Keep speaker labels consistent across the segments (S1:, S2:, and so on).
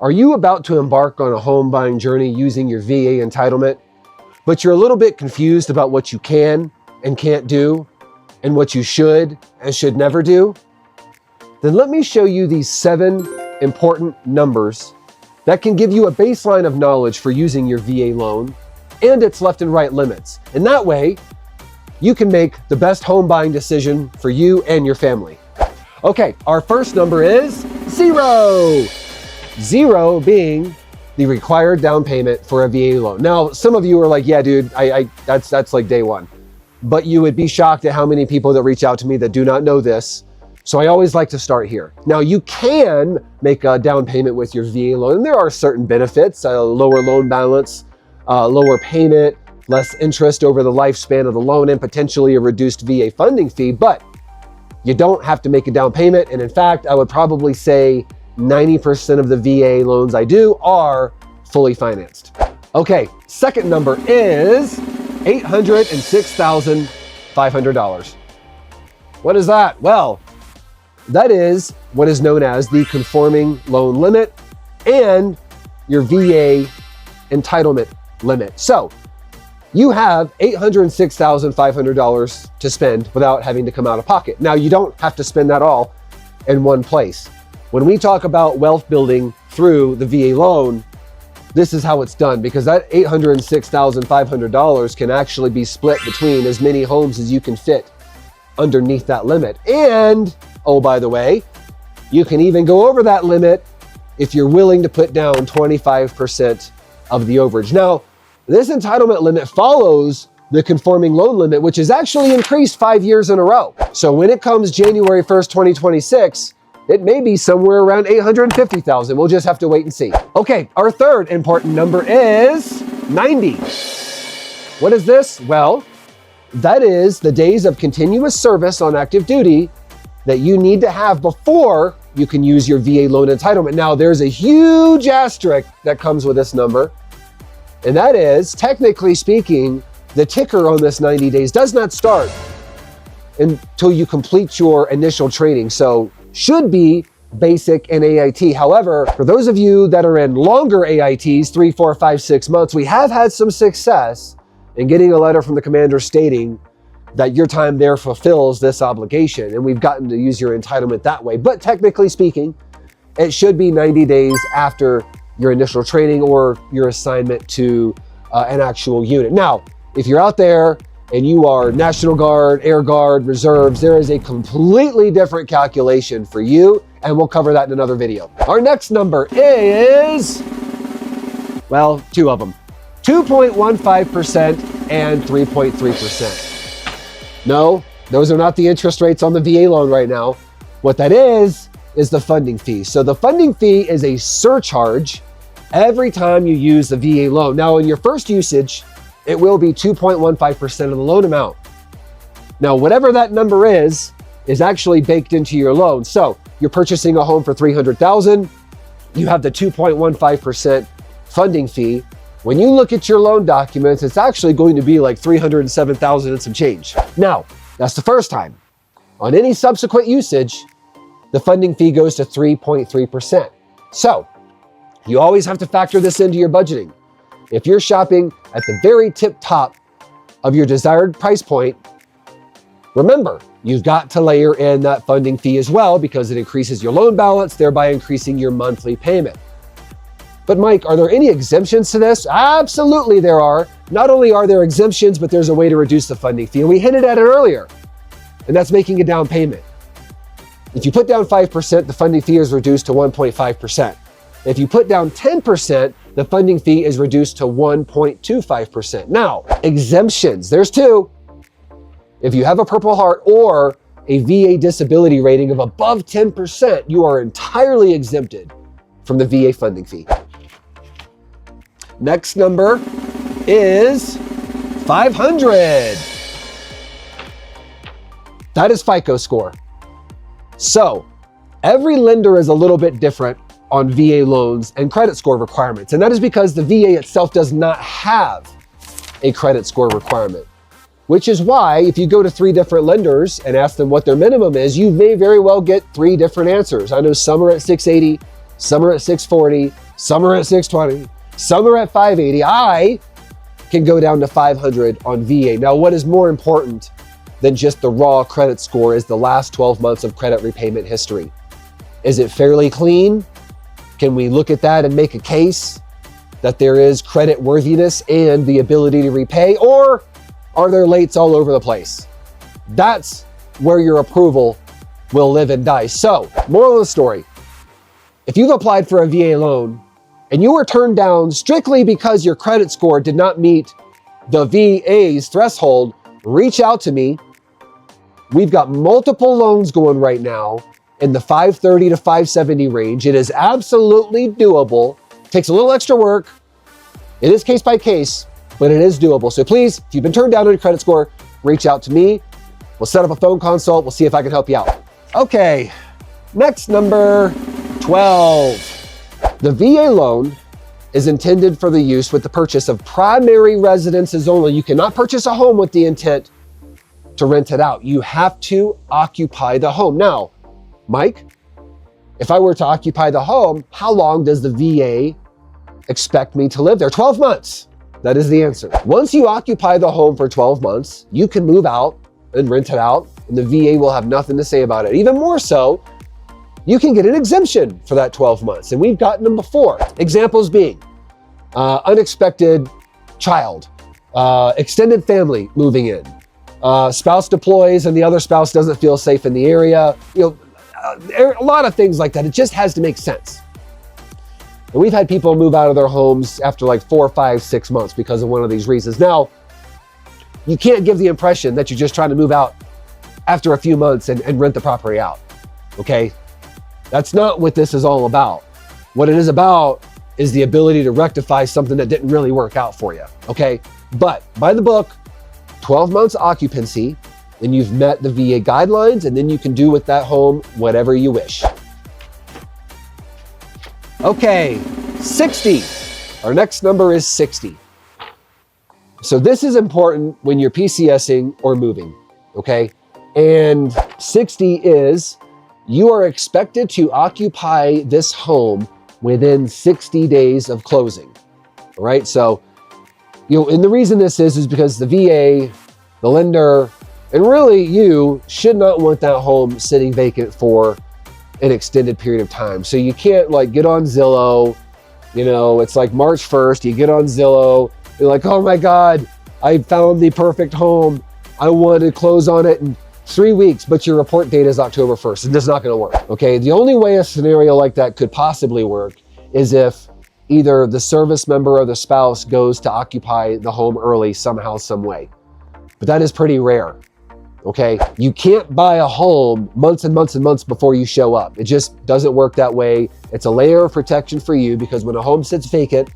S1: Are you about to embark on a home buying journey using your VA entitlement, but you're a little bit confused about what you can and can't do and what you should and should never do? Then let me show you these 7 important numbers that can give you a baseline of knowledge for using your VA loan and its left and right limits. And that way, you can make the best home buying decision for you and your family. Okay, our first number is 0. 0 being the required down payment for a VA loan. Now, some of you are like, yeah, dude, that's like day one. But you would be shocked at how many people that reach out to me that do not know this. So I always like to start here. Now, you can make a down payment with your VA loan, and there are certain benefits, a lower loan balance, lower payment, less interest over the lifespan of the loan, and potentially a reduced VA funding fee, but you don't have to make a down payment. And in fact, I would probably say 90% of the VA loans I do are fully financed. Okay, second number is $806,500. What is that? Well, that is what is known as the conforming loan limit and your VA entitlement limit. So you have $806,500 to spend without having to come out of pocket. Now, you don't have to spend that all in one place. When we talk about wealth building through the VA loan, this is how it's done, because that $806,500 can actually be split between as many homes as you can fit underneath that limit. And, oh, by the way, you can even go over that limit if you're willing to put down 25% of the overage. Now, this entitlement limit follows the conforming loan limit, which is actually increased 5 years in a row. So when it comes January 1st, 2026, it may be somewhere around $850,000. We'll just have to wait and see. Okay, our third important number is 90. What is this? Well, that is the days of continuous service on active duty that you need to have before you can use your VA loan entitlement. Now, there's a huge asterisk that comes with this number, and that is, technically speaking, the ticker on this 90 days does not start until you complete your initial training. So should be basic and AIT. However, for those of you that are in longer AITs, 3, 4, 5, 6 months, we have had some success in getting a letter from the commander stating that your time there fulfills this obligation, and we've gotten to use your entitlement that way. But technically speaking, it should be 90 days after your initial training or your assignment to an actual unit. Now, if you're out there and you are National Guard, Air Guard, Reserves, there is a completely different calculation for you, and we'll cover that in another video. Our next number is, well, 2 of them, 2.15% and 3.3%. No, those are not the interest rates on the VA loan right now. What that is the funding fee. So the funding fee is a surcharge every time you use the VA loan. Now, in your first usage, it will be 2.15% of the loan amount. Now, whatever that number is actually baked into your loan. So you're purchasing a home for $300,000, you have the 2.15% funding fee. When you look at your loan documents, it's actually going to be like $307,000 and some change. Now, that's the first time. On any subsequent usage, the funding fee goes to 3.3%. So you always have to factor this into your budgeting. If you're shopping at the very tip top of your desired price point, remember, you've got to layer in that funding fee as well, because it increases your loan balance, thereby increasing your monthly payment. But Mike, are there any exemptions to this? Absolutely there are. Not only are there exemptions, but there's a way to reduce the funding fee. And we hinted at it earlier, and that's making a down payment. If you put down 5%, the funding fee is reduced to 1.5%. If you put down 10%, the funding fee is reduced to 1.25%. Now, exemptions, there's 2. If you have a Purple Heart or a VA disability rating of above 10%, you are entirely exempted from the VA funding fee. Next number is 500. That is FICO score. So every lender is a little bit different on VA loans and credit score requirements. And that is because the VA itself does not have a credit score requirement, which is why if you go to 3 different lenders and ask them what their minimum is, you may very well get 3 different answers. I know some are at 680, some are at 640, some are at 620, some are at 580. I can go down to 500 on VA. Now, what is more important than just the raw credit score is the last 12 months of credit repayment history. Is it fairly clean? Can we look at that and make a case that there is credit worthiness and the ability to repay, or are there lates all over the place? That's where your approval will live and die. So, moral of the story, if you've applied for a VA loan and you were turned down strictly because your credit score did not meet the VA's threshold, reach out to me. We've got multiple loans going right now in the 530 to 570 range. It is absolutely doable. Takes a little extra work. It is case by case, but it is doable. So please, if you've been turned down on your credit score, reach out to me. We'll set up a phone consult. We'll see if I can help you out. Okay, next, number 12. The VA loan is intended for the use with the purchase of primary residences only. You cannot purchase a home with the intent to rent it out. You have to occupy the home. Now, Mike, if I were to occupy the home, how long does the VA expect me to live there? 12 months. That is the answer. Once you occupy the home for 12 months, you can move out and rent it out, and the VA will have nothing to say about it. Even more so, you can get an exemption for that 12 months, and we've gotten them before. Examples being unexpected child, extended family moving in, spouse deploys and the other spouse doesn't feel safe in the area. A lot of things like that. It just has to make sense. And we've had people move out of their homes after like 4, 5, 6 months because of one of these reasons. Now, you can't give the impression that you're just trying to move out after a few months and rent the property out, okay? That's not what this is all about. What it is about is the ability to rectify something that didn't really work out for you, okay? But by the book, 12 months occupancy, and you've met the VA guidelines, and then you can do with that home whatever you wish. Okay, 60. Our next number is 60. So this is important when you're PCSing or moving, okay? And 60 is you are expected to occupy this home within 60 days of closing, all right? So, and the reason this is because the VA, the lender, and really you should not want that home sitting vacant for an extended period of time. So you can't like get on Zillow, it's like March 1st, you get on Zillow, you're like, oh my God, I found the perfect home. I want to close on it in 3 weeks, but your report date is October 1st. And that's not going to work, okay? The only way a scenario like that could possibly work is if either the service member or the spouse goes to occupy the home early somehow, some way. But that is pretty rare, okay? You can't buy a home months and months and months before you show up. It just doesn't work that way. It's a layer of protection for you because when a home sits vacant,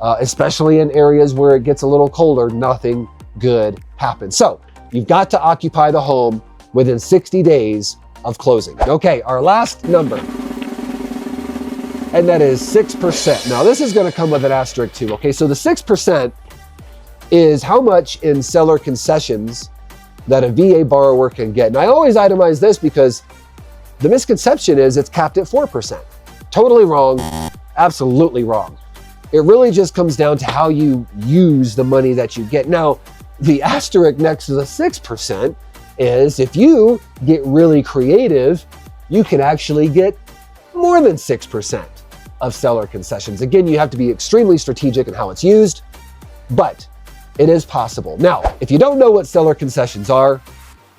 S1: especially in areas where it gets a little colder, nothing good happens. So you've got to occupy the home within 60 days of closing. Okay, our last number, and that is 6%. Now this is gonna come with an asterisk too, okay? So the 6% is how much in seller concessions that a VA borrower can get. And I always itemize this because the misconception is it's capped at 4%. Totally wrong, absolutely wrong. It really just comes down to how you use the money that you get. Now, the asterisk next to the 6% is if you get really creative, you can actually get more than 6% of seller concessions. Again, you have to be extremely strategic in how it's used, but it is possible. Now, if you don't know what seller concessions are,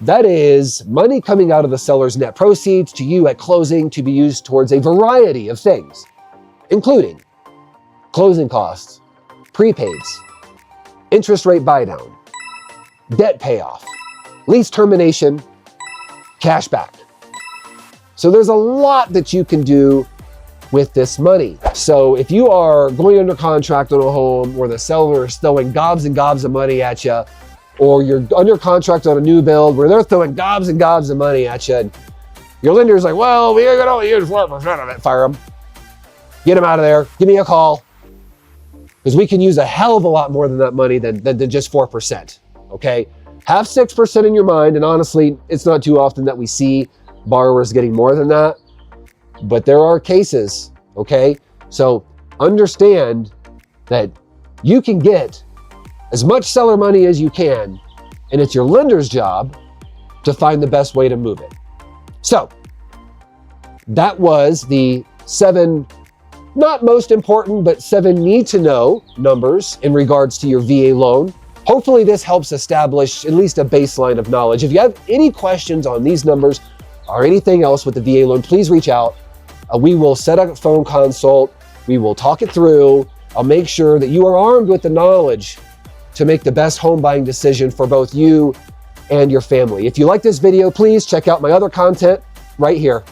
S1: that is money coming out of the seller's net proceeds to you at closing to be used towards a variety of things, including closing costs, prepaids, interest rate buy down, debt payoff, lease termination, cash back. So there's a lot that you can do with this money. So if you are going under contract on a home where the seller is throwing gobs and gobs of money at you, or you're under contract on a new build where they're throwing gobs and gobs of money at you, and your lender's like, well, we can only use 4% of it, fire them. Get them out of there, give me a call. Because we can use a hell of a lot more than that money than just 4%, okay? Have 6% in your mind, and honestly, it's not too often that we see borrowers getting more than that, but there are cases, okay? So understand that you can get as much seller money as you can, and it's your lender's job to find the best way to move it. So that was the 7, not most important, but 7 need to know numbers in regards to your VA loan. Hopefully this helps establish at least a baseline of knowledge. If you have any questions on these numbers or anything else with the VA loan, please reach out. We will set up a phone consult. We will talk it through. I'll make sure that you are armed with the knowledge to make the best home buying decision for both you and your family. If you like this video, please check out my other content right here.